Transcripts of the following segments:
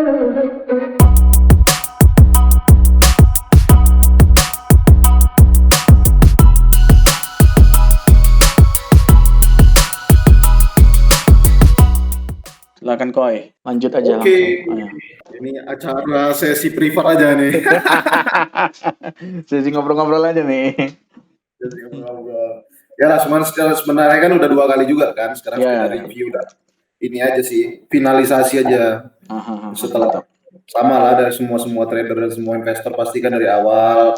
Silakan Koy, lanjut aja Oke, langsung. ini acara sesi privat aja nih. Sesi ngobrol-ngobrol aja nih. Sesi ngobrol-ngobrol. Ya lah, sebenarnya kan udah 2 kali juga kan. Sekarang kita review udah. Ini aja sih, finalisasi aja. Setelah sama lah dari semua trader dan semua investor pasti kan dari awal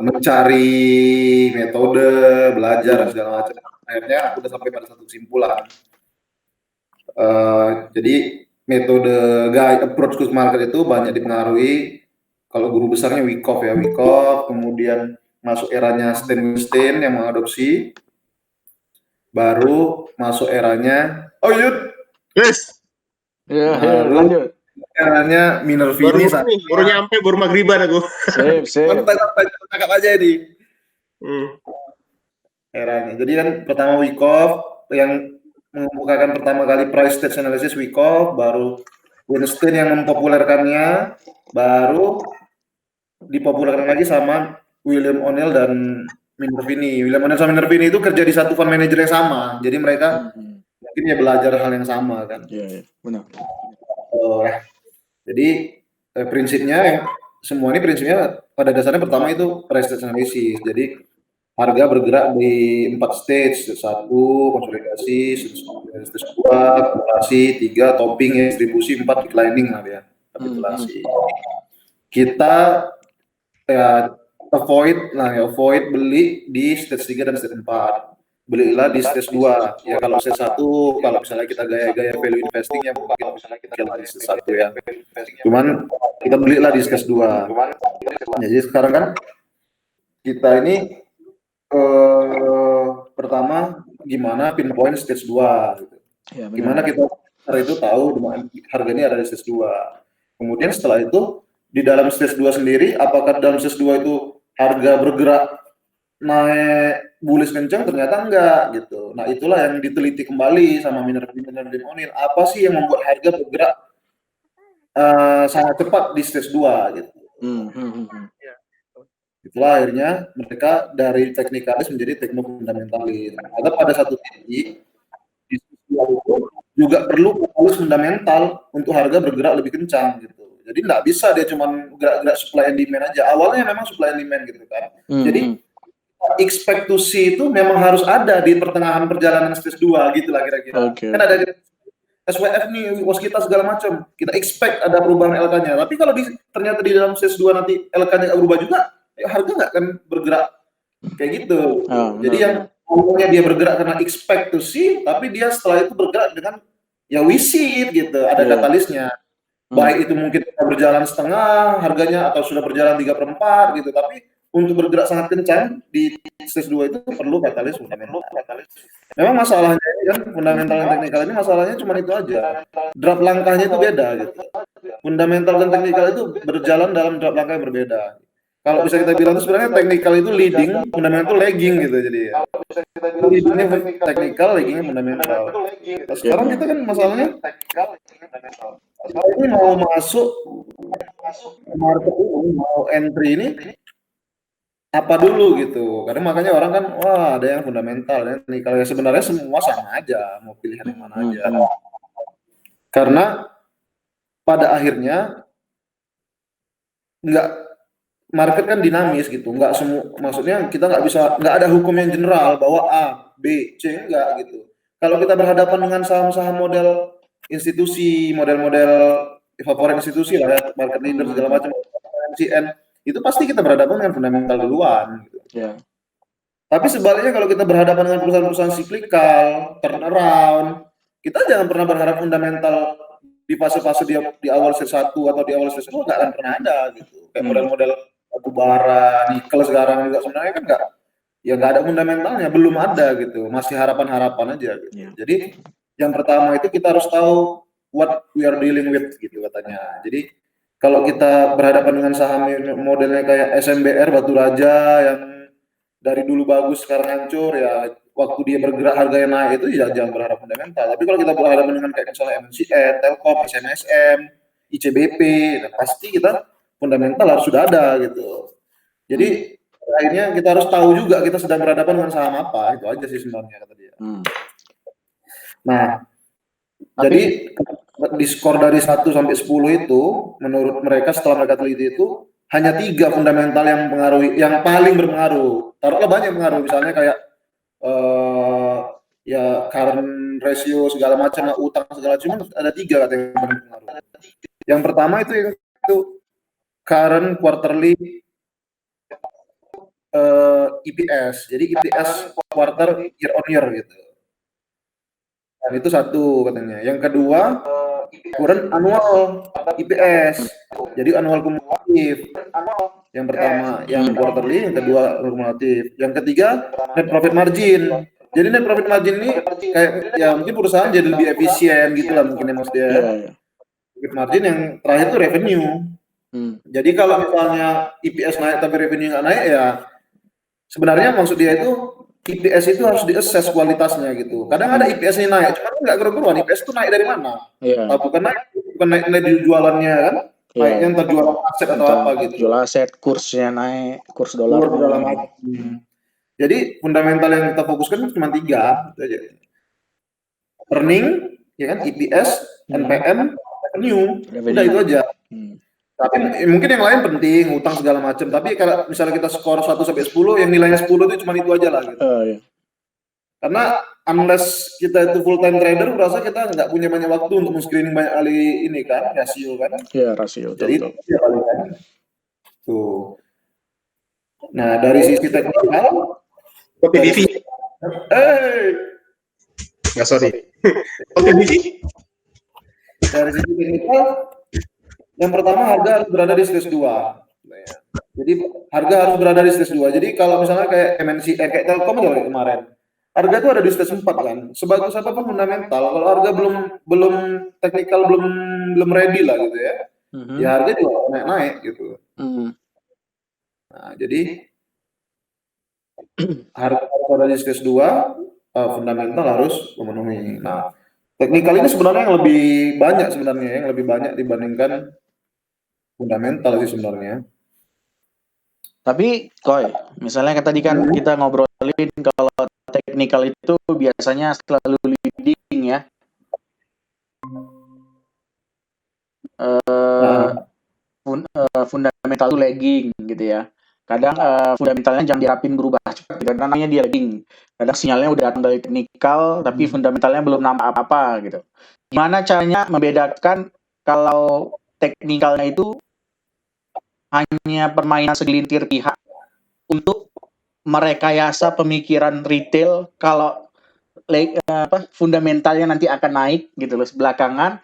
mencari metode, belajar segala macam. Akhirnya udah sampai pada satu kesimpulan. Jadi metode guide approach to market itu banyak dipengaruhi kalau guru besarnya Wyckoff ya, kemudian masuk eranya Stan Weinstein yang mengadopsi, baru masuk eranya yes. Baru lanjut. Eranya Minervini baru nyampe, baru maghriban aku. Sip. Tangkap aja ini. Eranya. Jadi kan pertama Wyckoff yang mengemukakan pertama kali price stage analysis Wyckoff, baru Weinstein yang mempopulerkannya, baru dipopulerkan lagi sama William O'Neill dan Minervini. William O'Neill sama Minervini itu kerja di satu fund manager yang sama, jadi mereka mungkin ya belajar hal yang sama kan. Iya, benar. Jadi prinsipnya semua ini prinsipnya pada dasarnya pertama itu price stage analysis. Jadi harga bergerak di 4 stage, 1 konsolidasi, stage 2 akumulasi, 3 topping, distribusi, 4 declining lah ya, kapitulasi. Kita avoid beli di stage 3 dan stage 4. Belilah di stage 2. Ya kalau stage 1 kalau misalnya kita gaya-gaya value investing ya mungkin kita di stage 1 ya. Cuman kita belilah di stage 2. Jadi sekarang kan kita ini pertama gimana pinpoint stage 2 gitu. Ya, gimana kita itu tahu harga ini ada di stage 2. Kemudian setelah itu di dalam stage 2 sendiri apakah dalam stage 2 itu harga bergerak naik bullish kencang? Ternyata enggak gitu. Nah, itulah yang diteliti kembali sama Minervini dan O'Neill. Apa sih yang membuat harga bergerak sangat cepat di stage 2 gitu. Itulah akhirnya mereka dari teknikalis menjadi tekno-fundamentalis. Ada pada satu titik di juga perlu analis fundamental untuk harga bergerak lebih kencang gitu. Jadi nggak bisa dia cuma gerak-gerak supply and demand aja. Awalnya memang supply and demand gitu kan. Jadi expect to see itu memang harus ada di pertengahan perjalanan stage 2 gitu lah kira-kira. Kan ada SWF nih, waskita segala macam. Kita expect ada perubahan LK-nya. Tapi kalau ternyata di dalam stage 2 nanti LK-nya nggak berubah juga, harga nggak akan bergerak kayak gitu. Jadi yang awalnya dia bergerak karena expect to see, tapi dia setelah itu bergerak dengan ya we see it gitu, ada katalisnya. Baik itu mungkin berjalan setengah harganya atau sudah berjalan 3/4 gitu, tapi untuk bergerak sangat kencang di stage 2 itu perlu katalis fundamental. Memang masalahnya kan fundamental dan teknikal ini masalahnya cuma itu aja. Draft langkahnya itu beda gitu. Fundamental dan teknikal itu berjalan dalam draft langkah yang berbeda. Kalau bisa kita bilang itu sebenarnya teknikal itu leading, fundamental lagging gitu jadi ya. Leadingnya teknikal, laggingnya fundamental. Nah, sekarang kita kan masalahnya ini mau masuk market ini, mau entry ini apa dulu gitu. Karena makanya orang kan wah ada yang fundamental ya. Kalau sebenarnya semua sama aja, mau pilihan yang mana aja. Karena pada akhirnya market kan dinamis gitu, nggak semua, maksudnya kita nggak ada hukum yang general bahwa A, B, C, enggak gitu. Kalau kita berhadapan dengan saham-saham model institusi, model-model favorit institusi lah ya, market leader segala macam, MCN, itu pasti kita berhadapan dengan fundamental duluan. Gitu. Tapi sebaliknya kalau kita berhadapan dengan perusahaan-perusahaan cyclical, turnaround, kita jangan pernah berharap fundamental di fase-fase di awal stage 1 atau di awal stage 2 nggak akan pernah ada gitu. Kayak model-model batu bara, nikel sekarang juga sebenarnya kan nggak ada fundamentalnya, belum ada gitu, masih harapan-harapan aja gitu. Jadi yang pertama itu kita harus tahu what we are dealing with gitu katanya. Jadi kalau kita berhadapan dengan saham modelnya kayak SMBR Batu Raja yang dari dulu bagus sekarang hancur ya, waktu dia bergerak harganya naik itu ya jangan berharap fundamental. Tapi kalau kita berhadapan dengan kayak misalnya MNCN, Telkom, SMSM, ICBP, nah, pasti kita fundamental harus sudah ada gitu. Jadi akhirnya kita harus tahu juga kita sedang berhadapan dengan saham apa, itu aja sih sebenarnya kata dia. Nah, jadi di skor dari 1 sampai 10 itu menurut mereka setelah mereka teliti itu hanya 3 fundamental yang paling berpengaruh. Taruhlah banyak pengaruh, misalnya kayak ya current ratio segala macam, utang segala, cuma ada 3 katanya yang paling berpengaruh. Yang pertama itu current quarterly EPS. Jadi EPS quarter year on year gitu. Dan itu satu katanya. Yang kedua current annual EPS. Jadi annual kumulatif. Yang pertama yang quarterly, yang kedua kumulatif. Yang ketiga net profit margin. Jadi net profit margin ini kayak ya mungkin perusahaan jadi lebih efisien gitu lah mungkin ya Mas dia. Profit margin yang terakhir itu revenue. Jadi kalau misalnya EPS naik tapi revenue nggak naik ya sebenarnya maksud dia itu IPS itu harus diassess kualitasnya gitu. Kadang ada IPS ini naik, cuma nggak keruan. IPS itu naik dari mana? Bukan naik nilai jualannya kan? Naiknya entah jual aset atau apa gitu. Jual aset, kursnya naik, kurs dolar. Jadi fundamental yang kita fokuskan cuma 3 aja. Earning, ya kan? EPS, NPM, revenue. Udah itu aja. Tapi mungkin yang lain penting, utang segala macam. Tapi kalau misalnya kita skor 1 sampai 10, yang nilainya 10 itu cuma itu aja lah gitu. Karena unless kita itu full time trader, merasa kita nggak punya banyak waktu untuk screening banyak kali ini kan, rasio kan. Iya, rasio. Jadi itu ya paling kan. Tuh. Nah, dari sisi teknikal, OTBV. Nggak, sorry. OTBV. Dari sisi teknikal, yang pertama harga harus berada di stage 2. Jadi harga harus berada di stage 2. Jadi kalau misalnya kayak MNC, kayak Telkom aja kemarin, harga itu ada di stage 4 kan. Sebagus apapun fundamental, kalau harga belum teknikal belum ready lah gitu ya. Ya harga juga naik gitu. Nah, jadi harga harus ada di stage 2, fundamental harus memenuhi. Nah, teknikal ini sebenarnya yang lebih banyak dibandingkan fundamental sih sebenarnya. Tapi Koy, misalnya tadi kan kita ngobrolin kalau teknikal itu biasanya selalu leading ya. Fundamental itu lagging gitu ya. Kadang fundamentalnya jam dirapin berubah cepat, karena namanya dia lagging. Kadang sinyalnya udah datang dari teknikal, tapi fundamentalnya belum nampak apa-apa gitu. Gimana caranya membedakan kalau teknikalnya itu hanya permainan segelintir pihak untuk merekayasa pemikiran retail kalau fundamentalnya nanti akan naik gitu loh belakangan,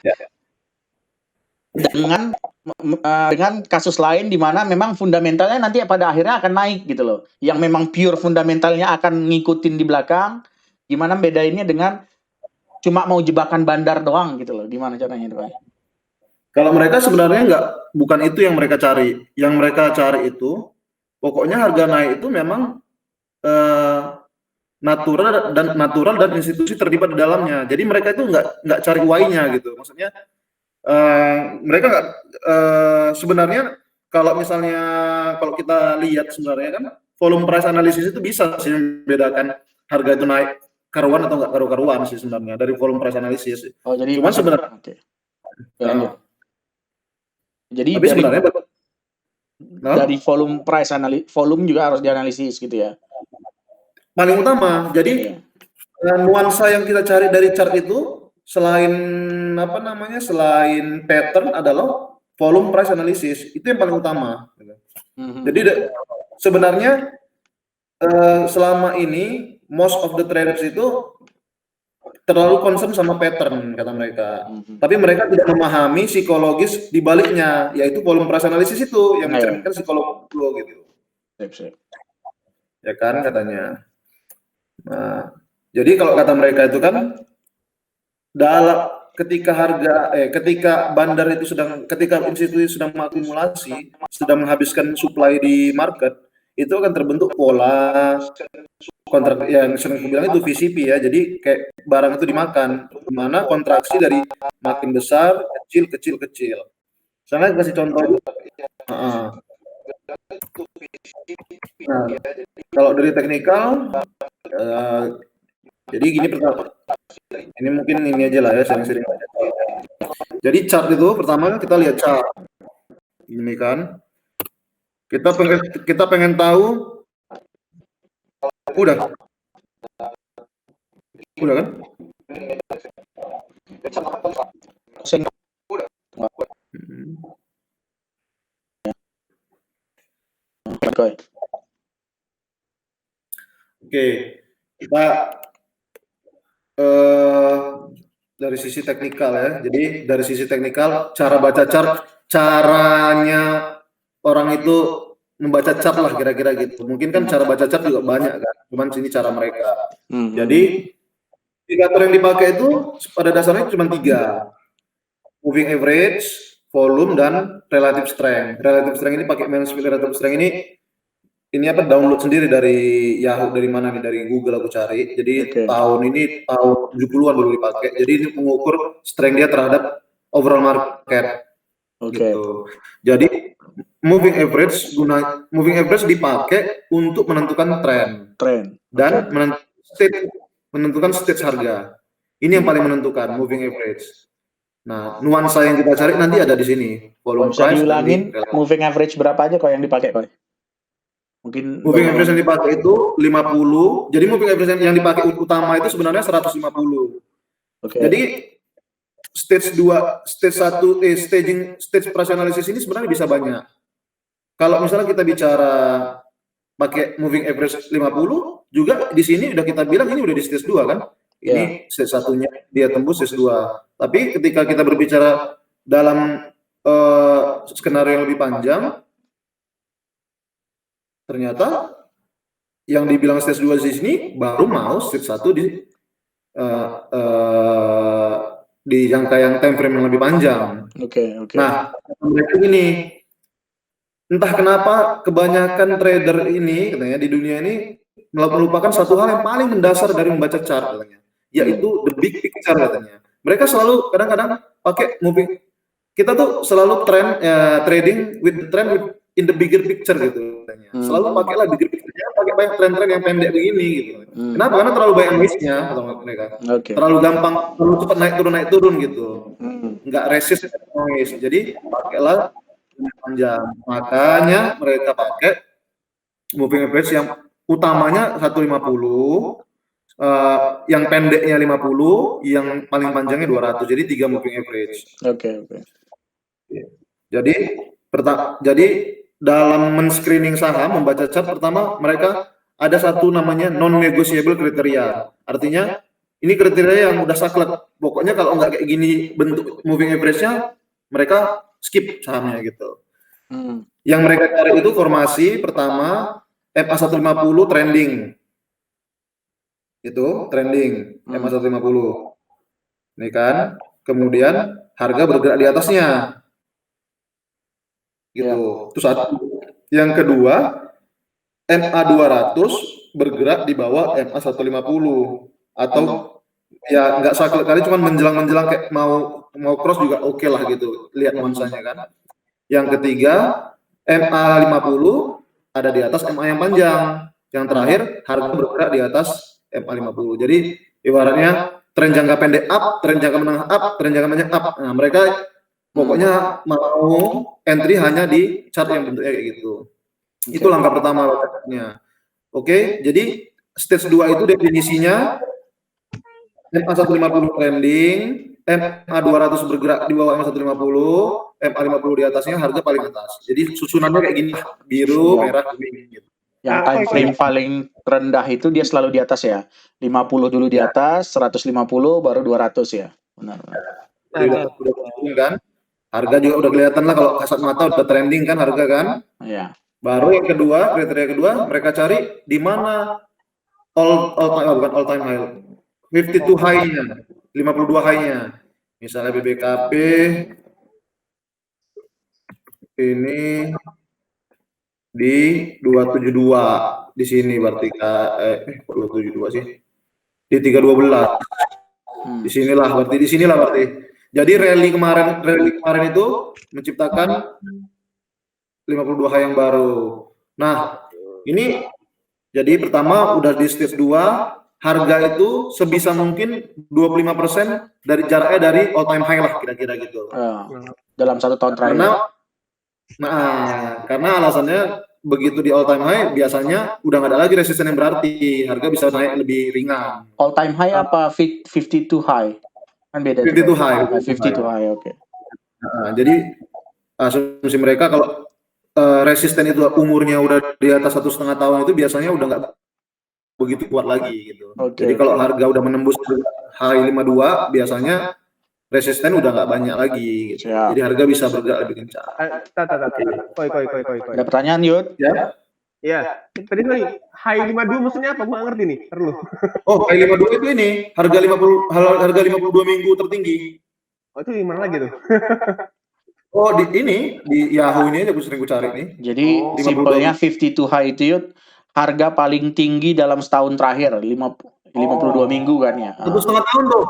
dengan kasus lain di mana memang fundamentalnya nanti pada akhirnya akan naik gitu loh, yang memang pure fundamentalnya akan ngikutin di belakang. Gimana bedainnya dengan cuma mau jebakan bandar doang gitu loh, gimana caranya itu Pak? Kalau mereka sebenarnya bukan itu yang mereka cari. Yang mereka cari itu pokoknya harga naik itu memang natural dan institusi terlibat di dalamnya. Jadi mereka itu nggak cari why-nya gitu. Maksudnya mereka nggak sebenarnya kalau kita lihat sebenarnya kan volume price analysis itu bisa sih membedakan harga itu naik karuan atau nggak karuan sih sebenarnya dari volume price analysis. Oh, jadi cuma sebenarnya jadi dari volume price volume juga harus dianalisis gitu ya. Paling utama. Jadi nuansa yang kita cari dari chart itu selain pattern adalah volume price analysis. Itu yang paling utama. Jadi sebenarnya selama ini most of the traders itu terlalu concern sama pattern kata mereka. Tapi mereka tidak memahami psikologis di baliknya, yaitu volume price analysis itu yang mencerminkan psikologi gitu. Ya kan katanya. Nah, jadi kalau kata mereka itu kan ketika bandar itu ketika institusi sedang mengakumulasi, sedang menghabiskan supply di market, itu akan terbentuk pola kontrak yang sering aku bilang itu VCP ya. Jadi kayak barang itu dimakan, mana kontraksi dari makin besar, kecil. Saya kasih contoh. Nah, kalau dari teknikal, jadi gini pertama. Ini mungkin ini aja lah ya, sering-sering. Jadi chart itu pertama kita lihat chart. Ini kan. Kita pengen tahu. Udah kan? Oke, kita dari sisi teknikal ya. Jadi dari sisi teknikal, cara baca chart, caranya orang itu membaca chart lah kira-kira gitu. Mungkin kan cara baca chart juga banyak kan. Cuman sini cara mereka. Jadi indikator yang dipakai itu pada dasarnya cuma 3. Moving average, volume, dan relative strength. Relative strength ini pakai Mansfield relative strength ini apa download sendiri dari Yahoo, dari mana nih, dari Google aku cari. Jadi tahun 70-an dulu dipakai. Jadi ini mengukur strength dia terhadap overall market. Gitu. Jadi moving average dipakai untuk menentukan tren dan menentukan stage harga. Ini yang paling menentukan moving average. Nah, nuansa yang kita cari nanti ada di sini. Volume bisa price. Diulangin moving average berapa aja kok yang dipakai, Pak? Mungkin moving average yang dipakai itu 50. Jadi moving average yang dipakai utama itu sebenarnya 150. Jadi stage 2, stage 1, stage price analysis ini sebenarnya bisa banyak. Kalau misalnya kita bicara pakai moving average 50, juga di sini udah kita bilang ini udah di stage 2 kan? Ini stage 1-nya dia tembus stage 2. Tapi ketika kita berbicara dalam skenario yang lebih panjang, ternyata yang dibilang stage 2 di sini baru mau stage 1 di jangka yang time frame yang lebih panjang. Nah, mereka ini entah kenapa kebanyakan trader ini katanya di dunia ini melupakan satu hal yang paling mendasar dari membaca chart katanya, yaitu the big picture katanya. Mereka selalu kadang-kadang pakai moving. Kita tuh selalu trading with the trend in the bigger picture gitu katanya. Selalu pakailah bigger picture-nya, pakai banyak tren-tren yang pendek begini gitu. Kenapa? Karena terlalu banyak noise-nya atau mereka. Terlalu gampang, terlalu cepat naik turun gitu. Enggak resist noise. Jadi pakailah panjang. Makanya mereka pakai moving average yang utamanya 150, yang pendeknya 50, yang paling panjangnya 200. Jadi 3 moving average. Jadi dalam men-screening saham, membaca chart pertama mereka ada satu namanya non-negotiable kriteria. Artinya ini kriteria yang udah saklek. Pokoknya kalau nggak kayak gini bentuk moving average-nya, mereka skip sahamnya gitu. Yang mereka cari itu formasi pertama MA150 trending. Itu trending MA150. Ini kan. Kemudian harga bergerak di atasnya. Gitu. Itu satu. Yang kedua, MA200 bergerak di bawah MA150 atau ya nggak saklek kali, cuman menjelang kayak mau cross juga oke lah gitu. Lihat nuansanya kan. Yang ketiga, MA50 ada di atas MA yang panjang. Yang terakhir, harga bergerak di atas MA50. Jadi ibaratnya tren jangka pendek up, tren jangka menengah up, tren jangka panjang up. Nah, mereka pokoknya mau entry hanya di chart yang bentuknya kayak gitu. Itu langkah pertama. Oke, jadi stage 2 itu definisinya MA150 trending, MA200 bergerak di bawah MA150, MA50 di atasnya, harga paling atas. Jadi susunannya kayak gini, biru, merah, kuning gitu. Yang time frame paling rendah itu dia selalu di atas ya. 50 dulu di atas, 150 baru 200 ya. Benar. Udah kan? Harga juga udah kelihatan lah kalau kasat mata udah trending kan harga kan? Iya. Baru yang kedua, kriteria kedua, mereka cari di mana bukan all time high. 52 high-nya, 52 high-nya. Misalnya BBKP ini di 272 di sini berarti kok 272 sih? Di 312. Di sinilah berarti. Jadi rally kemarin itu menciptakan 52 high yang baru. Nah, ini jadi pertama udah di stage 2, harga itu sebisa mungkin 25% dari jaraknya dari all time high lah kira-kira gitu. Dalam 1 tahun terakhir. Karena alasannya begitu di all time high biasanya udah nggak ada lagi resisten yang berarti, harga bisa naik lebih ringan. All time high apa 52 high? Kan beda. 52 high. 52 high, oke. Jadi asumsi mereka kalau resisten itu umurnya udah di atas 1,5 tahun itu biasanya udah nggak begitu kuat lagi gitu. Jadi kalau harga udah menembus high 52 biasanya resisten udah nggak banyak lagi gitu. Jadi harga bisa bergerak lebih kencang. Koi. Ada pertanyaan, Yud? Ya. Iya. Tadi high 52 maksudnya apa? Gua nggak ngerti nih. Terus. Oh, high 52 itu ini harga 52 minggu tertinggi. Oh, itu gimana lagi tuh? Oh, di Yahoo ini aja sering gue cari nih. Jadi simpelnya 52 high itu, Yud, harga paling tinggi dalam setahun terakhir, 52 minggu kan ya. 1,5 tahun tuh.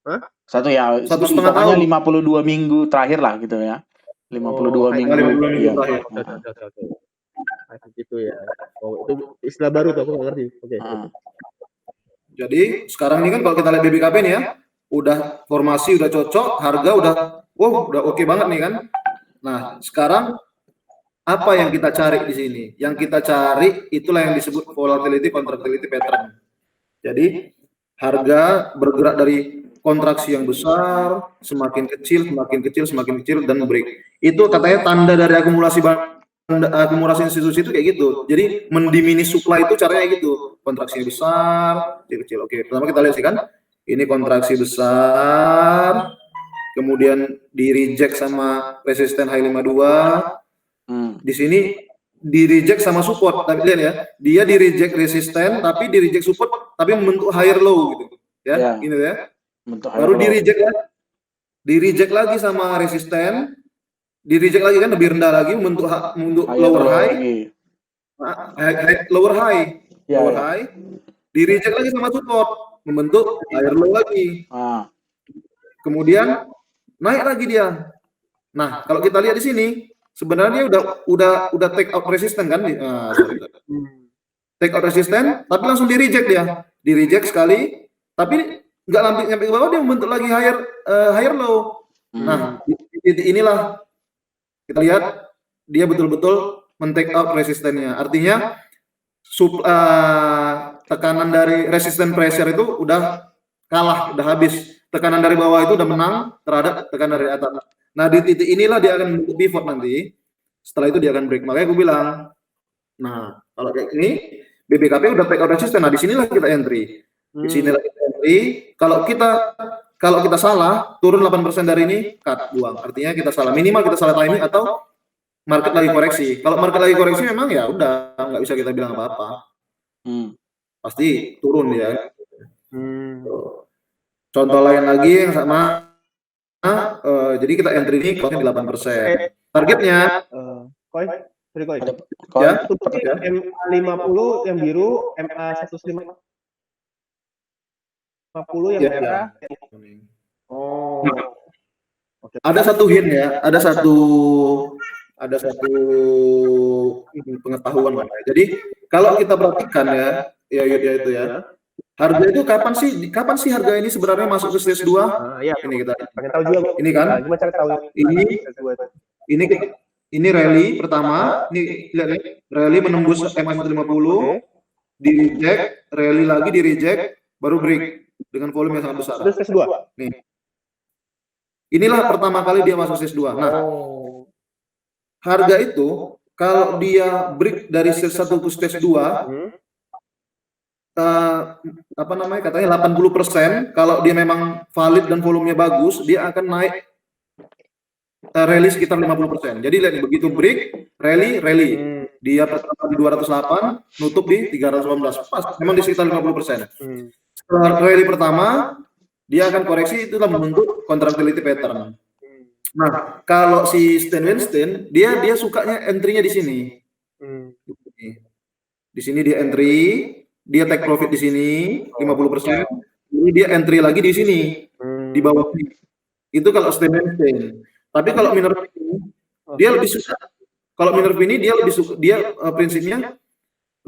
Hah? 1,5 pokoknya tahun. 52 minggu terakhir lah gitu ya. 52 minggu. 52 minggu Iya. terakhir. Oke. Gitu ya. Oh, itu istilah baru tuh aku nggak ngerti. Oke. Jadi sekarang ini kan kalau kita lihat BBKP nih ya, udah formasi udah cocok, harga udah oke banget nih kan. Nah, sekarang apa yang kita cari di sini? Yang kita cari itulah yang disebut volatility contractility pattern. Jadi harga bergerak dari kontraksi yang besar, semakin kecil, dan break. Itu katanya tanda dari akumulasi institusi itu kayak gitu. Jadi mendiminish supply itu caranya gitu. Kontraksi besar, kecil. Oke, pertama kita lihat sih kan. Ini kontraksi besar, kemudian di reject sama resisten high 52. Di sini di reject sama support. Tapi lihat ya, dia di reject resisten tapi di reject support tapi membentuk higher low gitu. Ya, gini ya. Baru di reject lagi sama resisten, di reject lagi kan lebih rendah lagi membentuk lower high, lower high, di reject lagi sama support membentuk higher low lagi. Kemudian naik lagi dia. Nah, kalau kita lihat di sini sebenarnya udah take out resisten kan? Take out resisten, tapi langsung di reject dia, di reject sekali, tapi nggak nyampe ke bawah dia membentuk lagi higher low. Nah, inilah kita lihat dia betul-betul men-take out resistennya. Artinya tekanan dari resisten pressure itu udah kalah, udah habis. Tekanan dari bawah itu udah menang terhadap tekanan dari atas. Nah, di titik inilah dia akan membentuk pivot nanti. Setelah itu dia akan break. Makanya gue bilang, nah kalau kayak ini BBKP udah take out resisten. Nah, di sinilah kita entry. Di sinilah kita entry. Kalau kita salah, turun 8% dari ini, cut, buang. Artinya kita salah, minimal kita salah timing atau market lagi koreksi. Kalau market lagi koreksi memang ya udah nggak bisa kita bilang apa-apa. Pasti turun ya. Contoh lain lagi yang sama, jadi kita entry ini costnya di 8%. Targetnya, Koi. Ya, MA50 yang biru, MA150 yang merah. Oh. Ada satu hint ya, ada satu pengetahuan. Jadi kalau kita perhatikan ya itu ya. Harga itu kapan sih harga ini sebenarnya masuk ke stage 2? Iya. Ini kita pengen tahu juga. Ini kan? Gimana cara tahu? Ini rally pertama, ini lihat nih, rally menembus MA150, di reject, rally lagi di reject, baru break dengan volume yang sangat besar. Terus stage 2. Nih. Inilah pertama kali dia masuk stage 2. Nah, harga itu kalau dia break dari stage 1 ke stage 2, katanya 80% kalau dia memang valid dan volumenya bagus, dia akan naik rally sekitar 50%. Jadi lihat nih, begitu break, rally. Dia pertama di 208, nutup di 318. Pas, memang di sekitar 50%. Setelah rally pertama, dia akan koreksi, itulah membentuk contractility pattern. Nah, kalau si Stan Winston, dia sukanya entry-nya di sini. Di sini dia entry, dia take profit di sini 50%. Ini dia entry lagi di sini, di bawah ini. Itu kalau Sten. Tapi kalau Minerva ini dia lebih suka. Kalau Minerva ini dia lebih suka, prinsipnya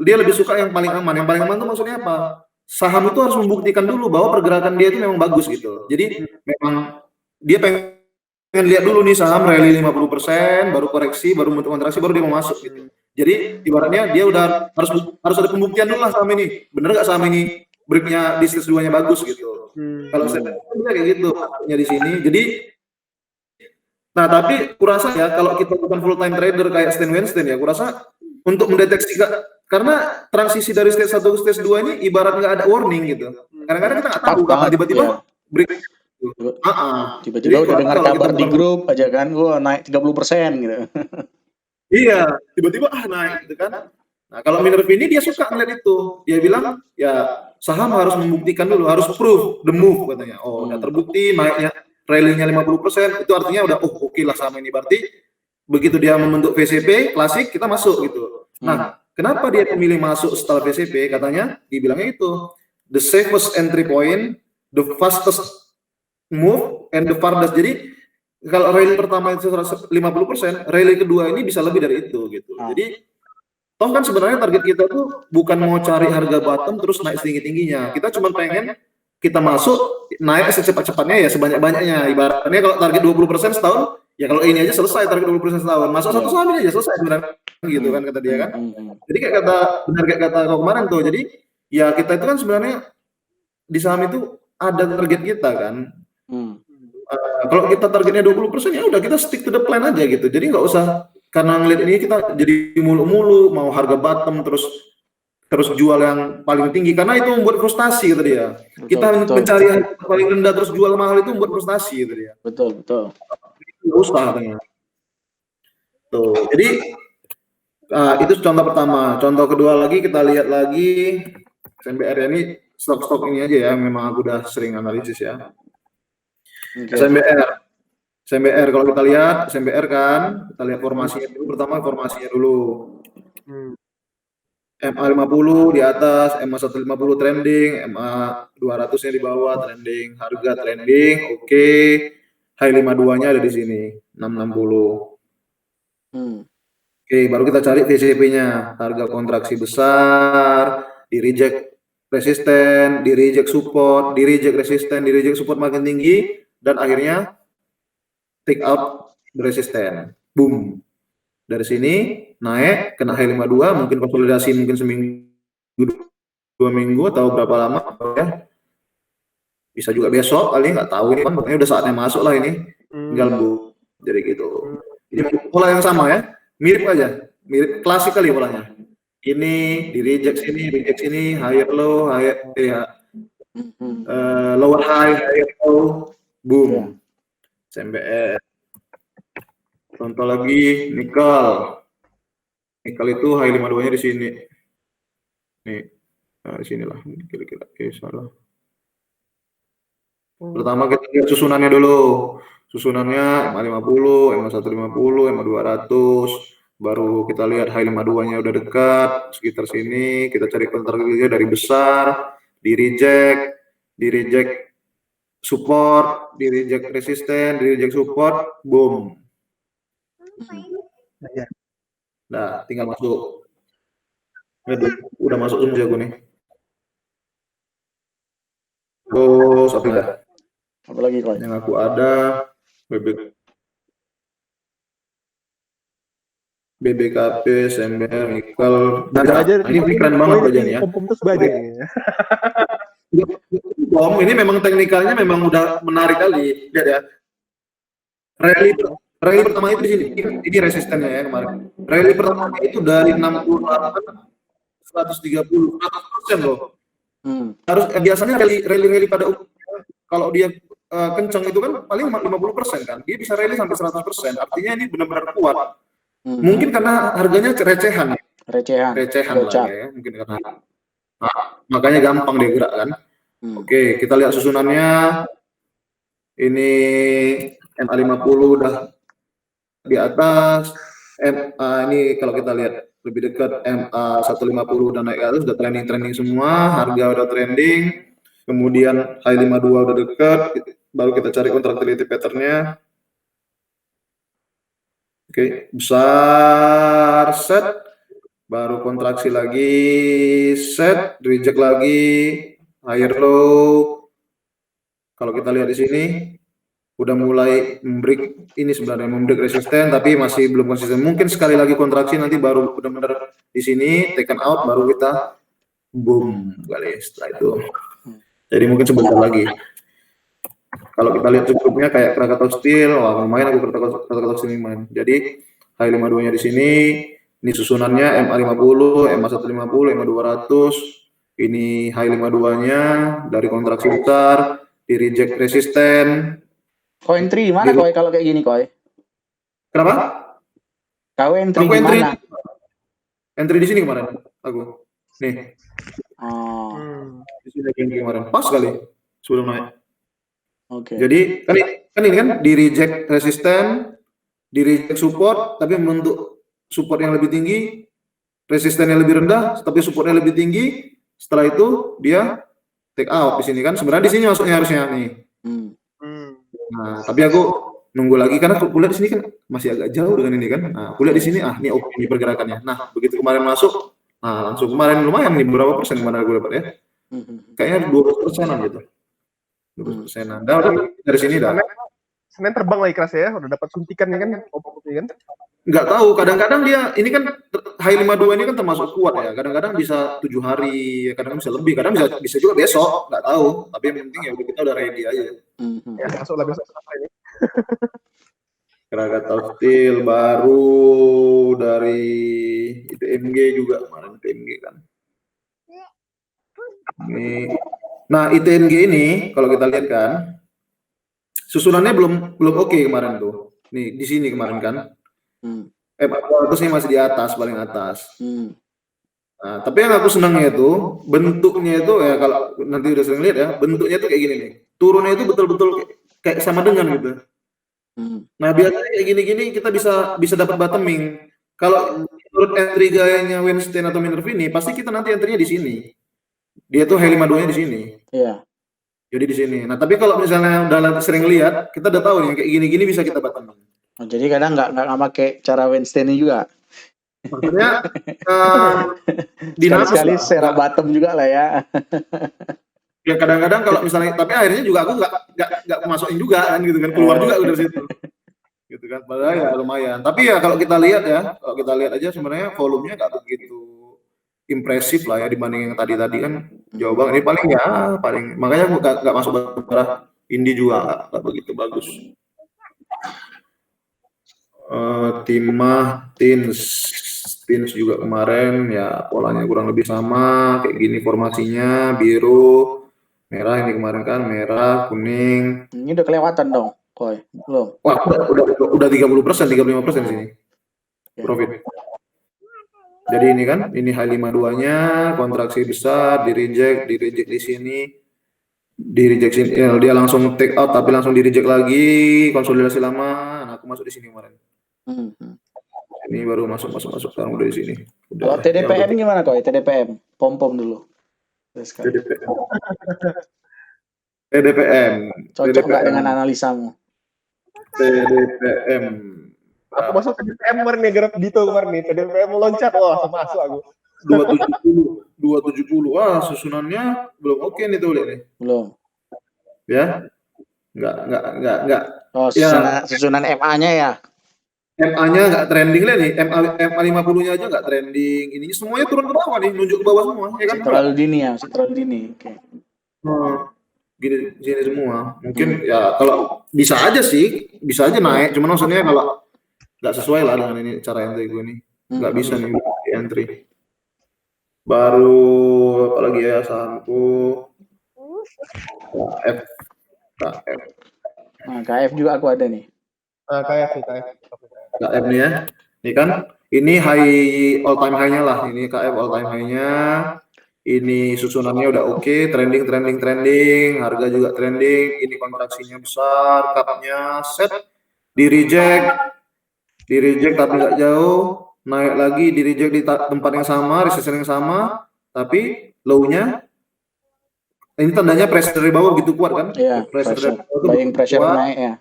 dia lebih suka yang paling aman. Yang paling aman itu maksudnya apa? Saham itu harus membuktikan dulu bahwa pergerakan dia itu memang bagus gitu. Jadi memang dia pengen lihat dulu nih saham rally 50%, baru koreksi, baru bentuk kontraksi, baru dia mau masuk gitu. Jadi ibaratnya dia udah harus ada pembuktian dulu lah saham ini. Bener nggak saham ini breaknya di stage 2-nya bagus gitu. Kalau saya kayak gitu di sini. Jadi nah, tapi kurasa ya kalau kita bukan full time trader kayak Sten Wensten ya, kurasa untuk mendeteksi karena transisi dari stage 1 ke stage 2 ini ibarat nggak ada warning gitu. Kadang-kadang kita nggak tahu kapan tiba-tiba break. Tiba-tiba udah dengar kabar di grup aja kan, gua naik 30% gitu. Iya, tiba-tiba naik gitu kan. Nah, kalau Minerva ini dia suka ngeliat itu. Dia bilang, ya saham harus membuktikan dulu, harus prove the move katanya. Oh, udah terbukti naiknya rally-nya 50%, itu artinya udah oke lah saham ini. Berarti begitu dia membentuk VCP klasik, kita masuk gitu. Nah, kenapa dia memilih masuk setelah VCP? Katanya dibilangnya itu the safest entry point, the fastest move, and the farthest. Jadi kalau rally pertama itu 50%, rally kedua ini bisa lebih dari itu gitu. Jadi toh kan sebenarnya target kita tuh bukan mau cari harga bottom terus naik setinggi-tingginya. Kita cuma pengen kita masuk naik secepat-cepatnya ya sebanyak-banyaknya. Ibaratnya kalau target 20% setahun, ya kalau ini aja selesai target 20% setahun. Masuk satu saham ini aja selesai sebenarnya gitu kan kata dia kan. Jadi kayak kata kau kemarin tuh. Jadi ya kita itu kan sebenarnya di saham itu ada target kita kan. Kalau kita targetnya 20% ya udah kita stick to the plan aja gitu. Jadi nggak usah karena ngeliat ini kita jadi mulu-mulu mau harga bottom terus jual yang paling tinggi karena itu membuat frustasi gitu dia. Kita mencari yang paling rendah terus jual mahal itu membuat frustasi gitu dia. Betul. Itu usah katanya. Tuh. Jadi itu contoh pertama. Contoh kedua lagi kita lihat lagi SMBR ini stok-stok ini aja ya, memang aku udah sering analisis ya. SMBR kalau kita lihat SMBR kan, kita lihat formasinya dulu, pertama formasinya dulu. MA50 di atas, MA150 trending, MA200-nya di bawah trending, harga trending, oke. High 52-nya ada di sini, 660. Oke, baru kita cari VCP-nya, harga kontraksi besar, di reject resisten, di reject support, di reject resisten, di reject support makin tinggi, dan akhirnya take out resisten. Boom. Dari sini naik kena high 52, mungkin konsolidasi mungkin seminggu 2 minggu atau berapa lama ya. Bisa juga besok kali, nggak tahu ini kan, pokoknya udah saatnya masuk lah ini. Tinggal jadi gitu. Ini pola yang sama ya, mirip aja, mirip klasik kali polanya. Ini di reject sini, higher low, lower high, higher low, boom. SMBR. Contoh lagi nikel. Nikel itu high 52-nya di sini. Nih. Nah, di sinilah kira-kira. Salah. Pertama kita lihat susunannya dulu. Susunannya MA50, MA150, MA200. Baru kita lihat high 52-nya udah dekat, sekitar sini. Kita cari kontraksinya dari besar, di reject support, di reject resisten, di reject support, boom. Nah, tinggal masuk. Udah masuk semua jago nih. Terus apa lagi kok? Yang aku ada BBKP, SMBR, nikel. Nah, ini keren banget aja nih ya. Ini memang teknikalnya memang udah menarik kali. Lihat ya. Rally pertama itu di sini, ini resistennya ya kemarin. Rally pertama itu dari 68 130, 100% loh. Harus biasanya rally pada kalau dia kencang itu kan paling 50% kan. Dia bisa rally sampai 100%. Artinya ini benar-benar kuat. Mungkin karena harganya recehan lah ya. Mungkin karena makanya gampang dia gerak kan. Oke, kita lihat susunannya. Ini MA50 udah di atas, ini kalau kita lihat lebih dekat MA150 udah naik ke atas, udah trending semua, harga udah trending, kemudian high 52 udah dekat, baru kita cari contractility pattern-nya. Oke, besar, set, baru kontraksi lagi, set, reject lagi, higher low. Kalau kita lihat di sini, udah mulai membreak ini sebenarnya membreak resisten, tapi masih belum konsisten. Mungkin sekali lagi kontraksi nanti baru benar-benar di sini taken out, baru kita boom kali setelah itu. Jadi mungkin sebentar lagi. Kalau kita lihat cukupnya kayak Krakatau Steel, wah lumayan aku Krakatau Steel main. Jadi high 52-nya di sini, ini susunannya MA50, MA150, MA200. Ini high 52-nya dari kontraksi besar, di reject resisten. Kau entry di mana koi kalau kayak gini koi? Kenapa? Kau entry Aku di entry, mana? entry di sini kemarin. Aku nih Oh, di sini kemarin pas kali sebelum naik. oke. Jadi kan ini kan di reject resisten, di reject support, tapi membentuk support yang lebih tinggi, resistennya lebih rendah, tapi supportnya lebih tinggi. Setelah itu dia take out di sini kan. Sebenarnya di sini masuknya harusnya nih. Nah, tapi aku nunggu lagi karena aku lihat di sini kan masih agak jauh dengan ini kan. Nah, aku lihat di sini ini oke ini pergerakannya. Nah, begitu kemarin masuk, nah langsung kemarin lumayan nih berapa persen kemarin aku dapat ya? Kayaknya 12%-an gitu. 12%-an. Dah dari sini dah. Senin terbang lagi keras ya, udah dapat suntikan ya kan, kan? Nggak tahu, kadang-kadang dia ini kan high 52 ini kan termasuk kuat ya. Kadang-kadang bisa 7 hari, kadang bisa lebih, kadang bisa juga besok, nggak tahu. Tapi yang penting ya kita udah ready aja. Ya masuk lah besok ini. Krakatau Steel baru dari ITMG juga kemarin ITMG kan. Ini, nah ITMG ini kalau kita lihat kan susunannya belum oke kemarin tuh. Nih di sini kemarin kan. 400 ini masih di atas, paling atas. Nah, tapi yang aku senangnya itu bentuknya itu ya kalau nanti udah sering lihat ya, bentuknya itu kayak gini nih. Turunnya itu betul-betul kayak sama dengan gitu. Nah, biasanya kayak gini-gini kita bisa dapat bottoming. Kalau menurut entry gayanya Weinstein atau Minervini, pasti kita nanti entry-nya di sini. Dia tuh high 52-nya di sini. Iya. Jadi di sini. Nah, tapi kalau misalnya udah sering lihat, kita udah tahu nih kayak gini-gini bisa kita bottoming. Oh, jadi kadang nggak pakai cara Weinstein ini juga. Maksudnya Sekali-sekali secara bottom juga lah ya. Ya kadang-kadang kalau misalnya, tapi akhirnya juga aku nggak masukin juga kan gitu kan, keluar juga udah situ. Gitu kan, padahal ya lumayan. Tapi ya kalau kita lihat aja sebenarnya volumenya nggak begitu impresif lah ya dibanding yang tadi kan jauh banget. Ini paling makanya aku nggak masuk barang indie juga nggak begitu bagus. Timah Tins juga kemarin ya polanya kurang lebih sama kayak gini formasinya biru merah ini kemarin kan merah kuning. Ini udah kelewatan dong, koi belum? Wah udah 30%, 35% sini profit. Jadi ini kan ini high 52-nya kontraksi besar di reject di sini di reject sini dia langsung take out tapi langsung di reject lagi konsolidasi lama. Nah aku masuk di sini kemarin. Ini baru masuk sekarang udah di sini. Kalau TDPM gimana koi? TDPM pom dulu. TDPM. Cocok nggak dengan analisamu? TDPM. Aku masuk ke TDPM kemarin nih, garap Dito kemarin nih. TDPM loncat, wah masuk aku. 270. Wah susunannya belum oke nih tuh lihat nih. Belum. Ya. Enggak. Oh, susunan MA-nya ya. MA-nya nggak trending lah nih, MA 50-nya aja nggak trending, ini semuanya turun ke bawah nih, nunjuk ke bawah semua, ya kan? Terlalu dini. Oke. Gini sini semua, mungkin ya kalau bisa aja naik, cuman maksudnya kalau nggak sesuai lah dengan ini cara entry gue nih, nggak bisa nih entry. Baru apalagi ya sahamku, KF. Nah, KF juga aku ada nih. KF nih ya. Ini kan ini high all time high-nya lah. Ini KF all time high-nya. Ini susunannya udah oke, trending, harga juga trending. Ini kontraksinya besar, cup-nya set, di reject tapi nggak jauh, naik lagi di reject di tempat yang sama, resisten yang sama, tapi low-nya Ini tandanya pressure dari bawah begitu kuat kan? Iya, Pressure dari pressure. bawah tuh Buying begitu pressure kuat. naik ya.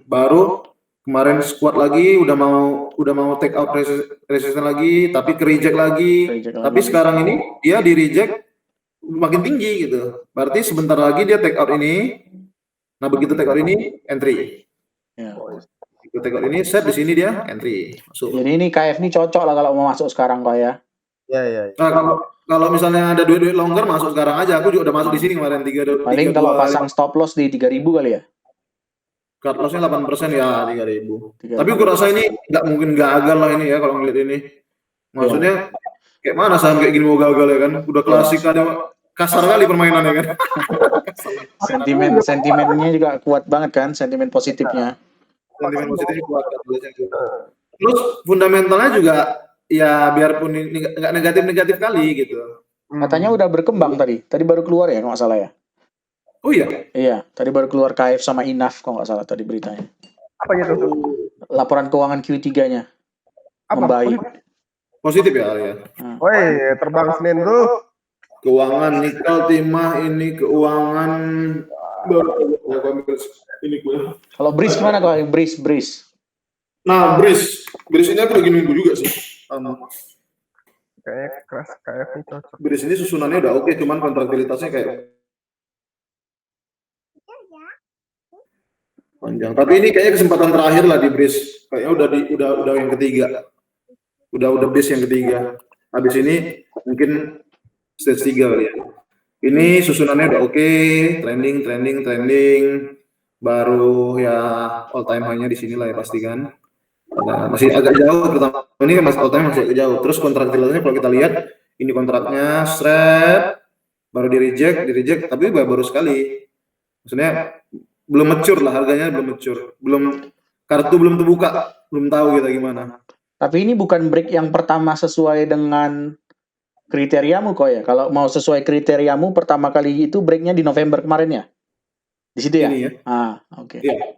Baru kemarin squat lagi, udah mau take out resistance lagi, tapi ke reject lagi. Reject lagi. Tapi sekarang ini dia di reject makin tinggi gitu. Berarti sebentar lagi dia take out ini. Nah begitu take out ini entry. Ya. Begitu take out ini set di sini dia entry masuk. Jadi ini KF ini cocok lah kalau mau masuk sekarang kok ya. Ya. Nah kalau misalnya ada duit longgar masuk sekarang aja. Aku juga udah masuk di sini kemarin 3. Paling kalau pasang stop loss di 3.000 kali ya. Cut lossnya 8% ya 3.000. 3.000. Tapi gue rasa ini nggak mungkin gagal lah ini ya kalau ngeliat ini. Maksudnya kayak mana saham kayak gini mau gagal ya kan? Udah klasik ada kasar kali permainannya kan. Sentimennya juga kuat banget kan, sentimen positifnya. Sentimen positifnya kuat. Terus fundamentalnya juga ya biarpun ini nggak negatif kali gitu. Katanya udah berkembang tadi baru keluar ya kalau nggak salah ya. Oh iya. Iya, tadi baru keluar KF sama Inaf kalau nggak salah tadi beritanya. Apa gitu? Laporan keuangan Q3-nya Apa? membaik. Positif ya. Woi, terbang Senin bro. Keuangan nikel timah ini keuangan ini gue. Kalau Breeze gimana kalau Breeze? Nah, Breeze ini aku lagi nunggu juga sih. Kayaknya keras KF ini cocok. Breeze ini susunannya udah oke, cuman kontraktilitasnya kayak panjang. Tapi ini kayaknya kesempatan terakhir lah di Breeze. Kayaknya udah yang ketiga. Udah base yang ketiga. Habis ini mungkin stage 3 kali ya. Ini susunannya udah oke, trending. Baru ya all time high-nya di sini lah ya pasti kan. Nah, masih agak jauh, pertama ini kan all time masih agak jauh. Terus kontraktilitasnya kalau kita lihat ini kontraknya shred, baru di reject, tapi baru sekali. Maksudnya belum mature lah, harganya belum mature, kartu belum terbuka, belum tahu kita gimana. Tapi ini bukan break yang pertama sesuai dengan kriteriamu kok ya. Kalau mau sesuai kriteriamu pertama kali itu breaknya di November kemarin ya. Di situ ya? Ini ya. Oke. Iya.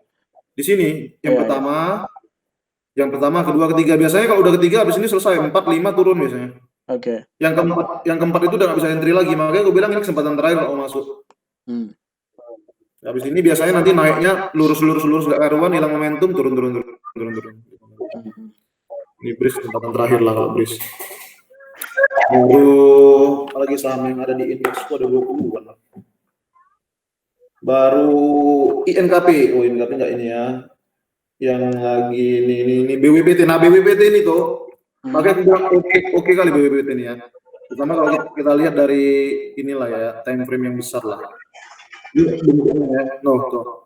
Di sini yang pertama, kedua, ketiga. Biasanya kalau udah ketiga habis ini selesai 4, 5 turun biasanya. Oke. Yang keempat itu udah nggak bisa entry lagi. Makanya gue bilang ini kesempatan terakhir kalau masuk. Habis ini biasanya nanti naiknya lurus gak karuan, hilang momentum, turun. Ini Breeze kesempatan terakhir lah kalau Breeze. Baru apalagi saham yang ada di indeks ada 20-an. Baru INKP. Oh, INKP enggak ini ya. Yang lagi ini BWPT. Nah, BWPT ini tuh makanya aku bilang oke kali BWPT ini ya. Pertama kalau kita lihat dari inilah ya, time frame yang besar lah. Tuh.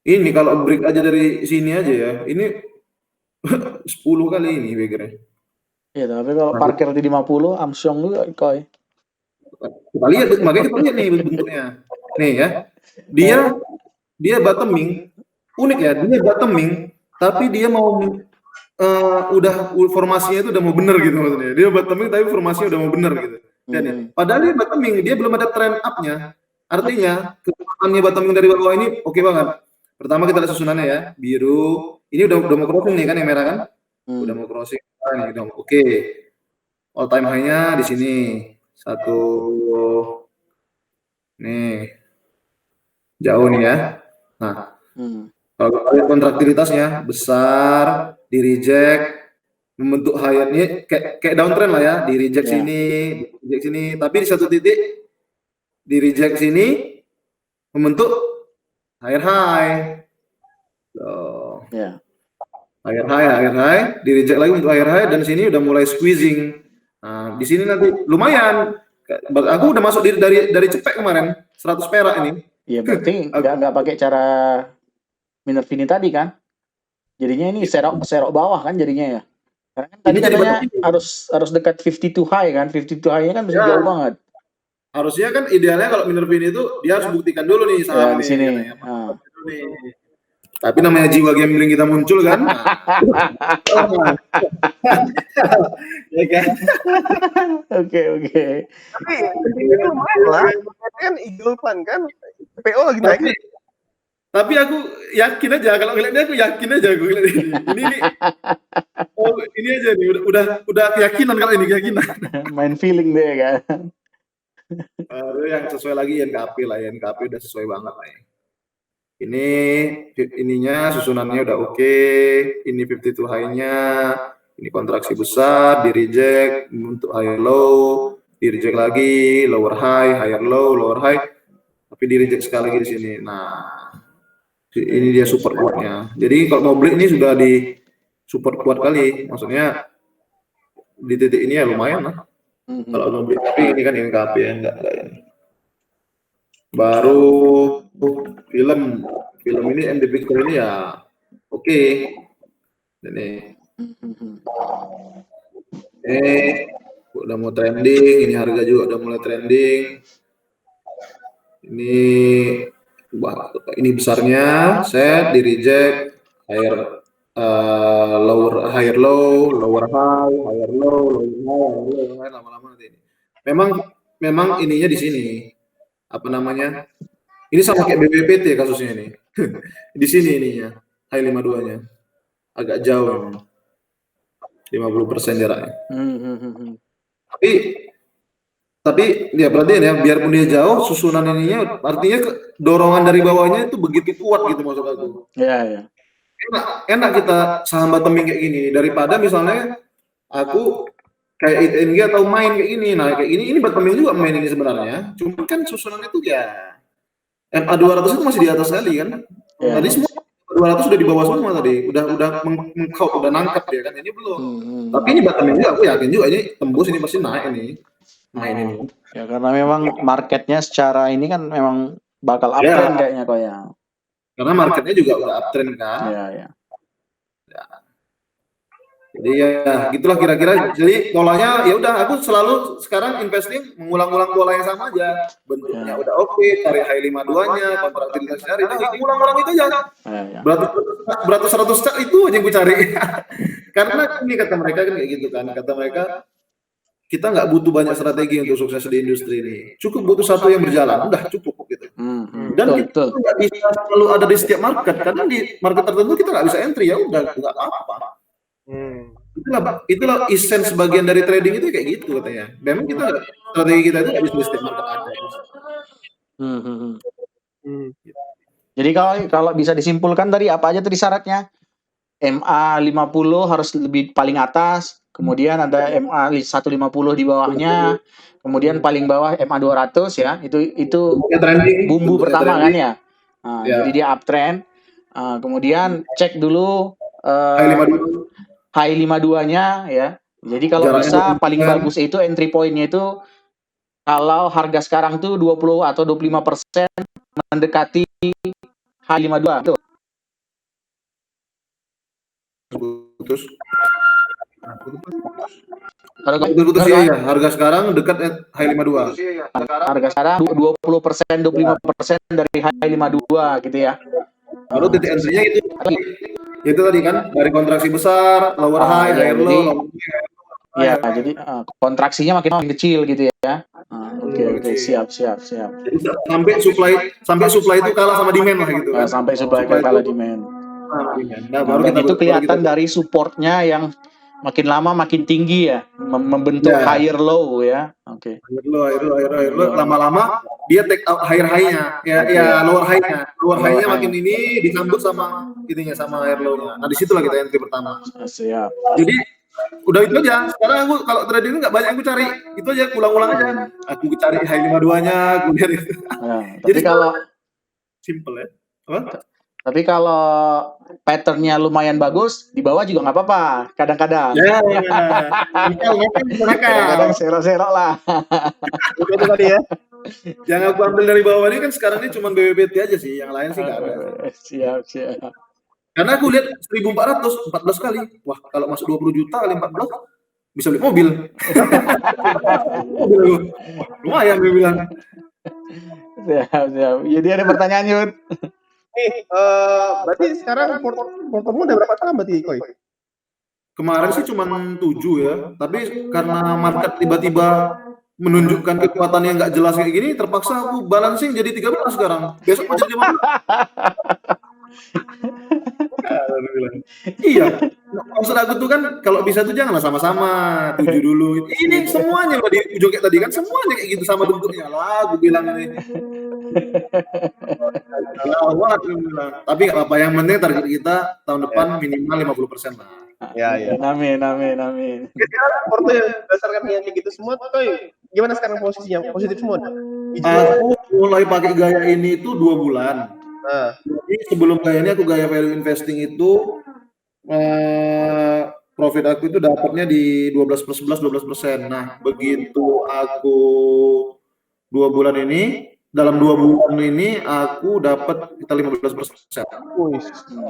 Ini kalau break aja dari sini aja ya. Ini 10 kali ini BGR. Iya, tapi kalau parkir di 50 Amsyong juga koi. Kita lihat, makanya kita lihat nih bentuknya. Nih ya. Dia bottoming. Unik ya, dia bottoming tapi dia mau udah formasinya itu udah mau bener gitu maksudnya. Dia bottoming tapi formasinya udah mau bener gitu. Dan padahal dia bottoming, dia belum ada trend up-nya. Artinya kekuatannya bottoming dari bawah ini oke banget. Pertama kita lihat susunannya ya, biru. Ini udah mau crossing nih kan yang merah kan? Udah mau crossing. Nih, udah oke. All time high-nya di sini. 1 nih. Jauh nih ya. Nah. Kalau lihat kontraktilitasnya besar, di reject, membentuk high ini kayak downtrend lah ya, di reject sini, tapi di satu titik di reject sini membentuk higher high. Higher high, di reject lagi untuk higher high dan sini udah mulai squeezing. Nah, di sini nanti lumayan. Aku udah masuk dari cepet kemarin, 100 perak ini. Iya, berarti nggak pakai cara Minervini tadi kan, jadinya ini serok bawah kan jadinya ya. Karena kan tadi katanya harus dekat 52 high kan, 52 high-nya kan bisa jauh banget. Harusnya kan idealnya kalau Minervini itu dia harus buktikan dulu nih saham di sini. Tapi namanya jiwa gambling kita muncul kan. Ya kan. Oke. Tapi ini lumayan lah. Kan Eagle Fund kan PO lagi naik. Tapi aku yakin aja kalau ngeliatnya aku yakin aja aku ngeliat ini ini aja nih udah keyakinan kalau ini keyakinan. Main feeling deh kan. Baru yang sesuai lagi NKP lah, NKP udah sesuai banget lah ya. Ini ininya susunannya udah oke. Ini 52 high-nya, ini kontraksi besar, di reject untuk high low, di reject lagi, lower high, higher low, lower high, tapi di reject sekali lagi di sini. Nah, ini dia support kuatnya. Jadi kalau mau beli ini sudah di support kuat kali, maksudnya di titik ini ya lumayan lah. Kalau mau beli, tapi ini kan NKP ya, enggak ini. Baru film ini MD Picture ini ya oke. Ini udah mau trending, ini harga juga udah mulai trending. Ini besarnya set di reject, higher higher low, lower high, higher low, lower high, lama-lama nanti ini. Memang ininya di sini. Apa namanya? Ini sama kayak BPPT kasusnya ini. Di sini ininya, high 52-nya. Agak jauh. 50% jaraknya. Tapi ya perhatiin ya, biarpun dia jauh, susunan ininya artinya dorongan dari bawahnya itu begitu kuat gitu maksud aku. Iya. Enak kita saham bottoming kayak gini daripada misalnya aku kayak ITNG atau main kayak gini. Nah, kayak ini bottoming juga main ini sebenarnya. Cuma kan susunannya itu ya MA 200 itu masih di atas sekali kan. Ya. Tadi semua 200 sudah di bawah semua tadi. Udah nangkep ya kan. Ini belum. Tapi ini bottoming juga aku yakin juga ini tembus ini pasti naik ini. Main ini. Ya karena memang marketnya secara ini kan memang bakal uptrend kayaknya kok ya. Karena marketnya juga udah uptrend kan. Iya. Jadi ya gitulah kira-kira. Jadi polanya ya udah aku selalu sekarang investing mengulang-ulang pola yang sama aja. Bentuknya udah oke, cari high 52-nya, kontraktivitas cari. Nah, ulang-ulang itu aja. Beratus 100 cak itu aja yang gue cari. Karena ini kata mereka kan kayak gitu kan. Kata mereka kita nggak butuh banyak strategi untuk sukses di industri ini. Cukup butuh satu yang berjalan, udah cukup gitu. Dan kita nggak bisa selalu ada di setiap market, karena di market tertentu kita nggak bisa entry, ya udah nggak apa-apa. Itulah essence bagian dari trading itu kayak gitu katanya. Memang kita strategi kita itu nggak bisa di setiap market ada. Jadi kalau bisa disimpulkan dari apa aja tadi syaratnya? MA 50 harus lebih paling atas, kemudian ada MA 150 di bawahnya, kemudian paling bawah MA 200 ya. Itu bumbu pertama kan ya. Nah, jadi dia uptrend. Kemudian cek dulu high 52-nya ya. Jadi kalau bisa paling bagus itu entry point-nya itu kalau harga sekarang tuh 20 atau 25% mendekati high 52 tuh. Putus ya, harga sekarang dekat high 52. Harga sekarang 20%, 25% dari high 52 gitu ya. Lalu titik entry-nya itu tadi kan dari kontraksi besar, lower high, higher low. Iya, jadi kontraksinya makin kecil gitu ya. Oke, siap. Jadi sampai supply itu kalah sama demand lah gitu kan. Sampai supply kalah demand. Nah, baru itu kelihatan dari supportnya yang makin lama makin tinggi ya, membentuk higher low ya. Oke. Higher low, lama-lama dia take out higher high-nya. Ya lower high-nya. Lower high-nya makin ini disambut sama ininya sama higher low-nya. Nah, disitulah kita entry pertama. Siap. Jadi udah itu aja. Sekarang aku kalau trading nggak banyak aku cari. Itu aja ulang-ulang aja. Aku cari high 52-nya, aku lihat itu. Jadi kalau simple ya. Apa? Tapi kalau patternnya lumayan bagus, di bawah juga nggak apa-apa. Kadang-kadang. Kadang-kadang serok-serok lah. Itu tadi ya. Yang aku ambil dari bawah ini kan sekarang ini cuma BBBT aja sih, yang lain sih nggak ada. Siap. Karena aku lihat 1.400, 14 kali. Wah, kalau masuk 20 juta kali 14, bisa beli mobil. Lumayan gue bilang. Siap. Jadi ada pertanyaan, Yud? Berarti sekarang portomu udah berapa saham berarti, Koi? Kemarin sih cuma 7 ya, tapi karena market tiba-tiba menunjukkan kekuatan yang nggak jelas kayak gini, terpaksa aku balancing jadi 13 sekarang. Besok mau jadi 15. Iya, maksud aku tuh kan kalau bisa tuh janganlah sama-sama, tuju dulu. Ini semuanya udah di ujung kayak tadi kan semuanya kayak gitu sama bentuknya lah. Aku bilang ini. Lawat, aku bilang. Tapi nggak apa-apa. Yang penting target kita tahun depan minimal 50% lah. Ya. Amin. Sekarang Porto berdasarkan yang kayak gitu semua, Koy, gimana sekarang posisinya? Positif semua? Aku mulai pakai gaya ini itu 2 bulan. Nah, Jadi sebelum gaya ini aku gaya value investing itu profit aku itu dapatnya di 12/11, 12%. Nah, begitu aku 2 bulan ini, dalam 2 bulan ini aku dapat kita 15%. wih,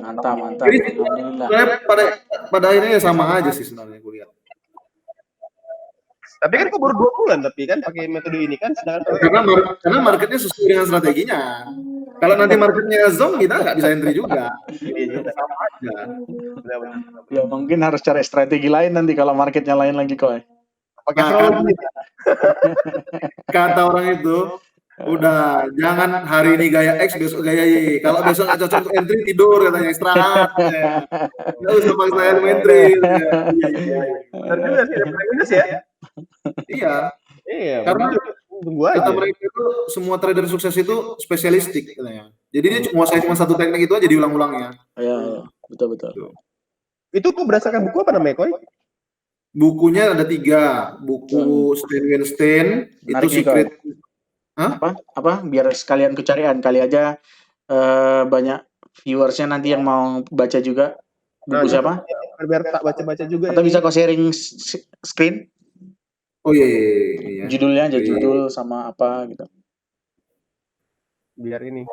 Mantap. Jadi Alhamdulillah. sebenarnya pada akhirnya ya sama aja sih sebenarnya aku lihat. tapi kan kok baru 2 bulan tapi kan pakai metode ini kan, sedangkan Karena marketnya sesuai dengan strateginya. Kalau nanti marketnya zong kita nggak bisa entry juga. Sama aja. Ya mungkin harus cari strategi lain nanti kalau marketnya lain lagi Koy. pakai astrologi. Kata orang itu, udah jangan hari ini gaya X besok gaya Y. Kalau besok nggak cocok untuk entry tidur katanya istirahat. Nggak usah paksain entry. Tapi udah sih ada minus ya. Iya. Iya, Karena tunggu aja. kata mereka itu semua trader sukses itu spesialistik katanya. Jadi dia cuma satu teknik itu aja diulang-ulangnya. Ya, betul. Itu tuh berdasarkan buku apa namanya, Koy? Bukunya ada 3, buku Stan Weinstein itu Menarik nih, secret. Apa? Biar sekalian kecarian kali aja banyak viewersnya nanti yang mau baca juga. Buku siapa? Biar tak baca-baca juga. Atau bisa kau sharing screen? Oh iya. Judulnya aja, Iya. judul sama apa gitu. Biar ini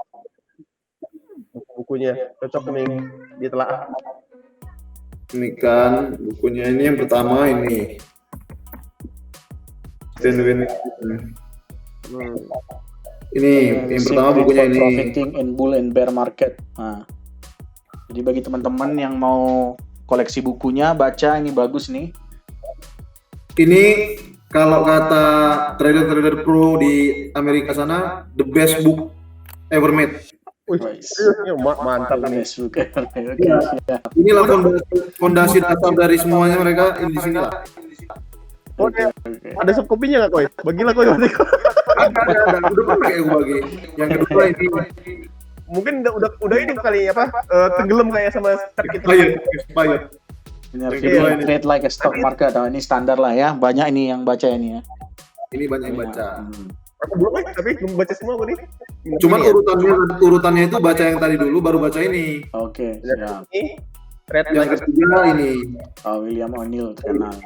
bukunya cocok nih ditelaah. Ini kan bukunya ini yang pertama ini. Stan Weinstein. Ini yang pertama Secret bukunya for ini. Profiting in Bull and Bear Market. Nah, jadi bagi teman-teman yang mau koleksi bukunya, baca ini bagus nih. Ini kalau kata trader-trader pro di Amerika sana, the best book ever made. Wih, mantap nih. Facebook. Oke, Iya. siap. Inilah fondasi dasar dari semuanya mereka ini di sini lah. Oh, ada sub kopinya nggak, Koy? Bagilah, Koy. Ada. Udah pernah kayak gue bagi. Yang kedua ini. Mungkin udah ini kali apa? Tenggelam kayak sama start kita. Expired. Benar, Oke. trade like a stock market. Oh, ini standar lah ya. Banyak ini yang baca ini ya. Ini banyak yang baca. Aku belum, tapi belum baca semua gue nih. Cuman urutannya itu baca yang tadi dulu, baru baca ini. Oke, siap. Ini red Yang ketiga ini. William O'Neill terkenal.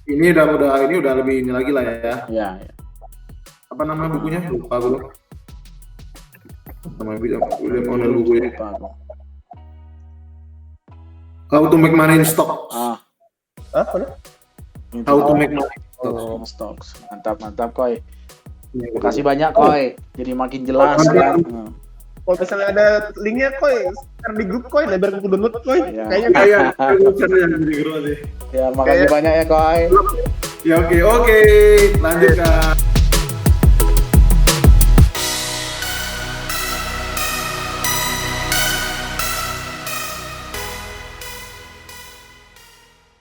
Ini udah lebih ini lagi lah ya. Ya. Apa nama bukunya? Lupa gue. Nama William O'Neill bukunya. Lupa aku. How to make money in stocks. mana? How to make money. Stocks. Mantap Koy. Makasih banyak Koy. Jadi makin jelas kan. Kalau misalnya ada linknya, Koy, share di grup, Koy, biar aku download, Koy. Iya. Kayaknya Ya, makasih banyak ya Koy. Ya oke. Lanjutkan.